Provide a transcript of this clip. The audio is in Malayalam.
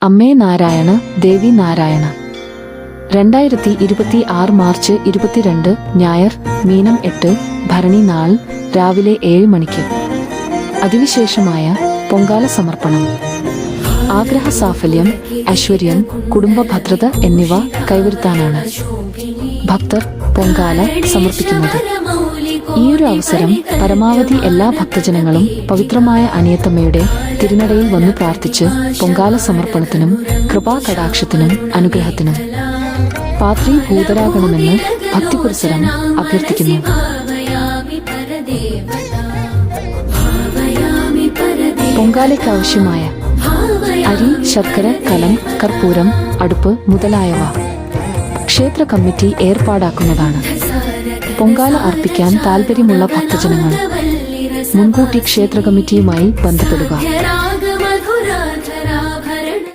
അമ്മേ നാരായണ, ദേവി നാരായണ. 2026 മാർച്ച് 22 ഞായർ, മീനം 8, ഭരണി നാൾ, രാവിലെ 7 മണിക്ക്. അതിവിശേഷമായ പൊങ്കാല സമർപ്പണം. ആഗ്രഹ സാഫല്യം, ഐശ്വര്യം, കുടുംബ ഭദ്രത എന്നിവ കൈവരുത്താനാണ് ഭക്തർ പൊങ്കാല സമർപ്പിക്കുന്നത്. ഈയൊരു അവസരം പരമാവധി എല്ലാ ഭക്തജനങ്ങളും പവിത്രമായ അനിയത്തമ്മയുടെ തിരുനടയിൽ വന്നു പ്രാർത്ഥിച്ച് പൊങ്കാല സമർപ്പണത്തിനും കൃപാകടാക്ഷത്തിനും അനുഗ്രഹത്തിനും പാത്രീഭൂതരാകണമെന്ന് ഭക്തിപുരസരം അഭ്യർത്ഥിക്കുന്നു. പൊങ്കാലയ്ക്കാവശ്യമായ അരി, ശർക്കര, കലം, കർപ്പൂരം, അടുപ്പ് മുതലായവ ക്ഷേത്ര കമ്മിറ്റി ഏർപ്പാടാക്കുന്നതാണ്. പൊങ്കാല അർപ്പിക്കാൻ താൽപ്പര്യമുള്ള ഭക്തജനങ്ങൾ മുൻകൂട്ടി ക്ഷേത്ര കമ്മിറ്റിയുമായി ബന്ധപ്പെടുക.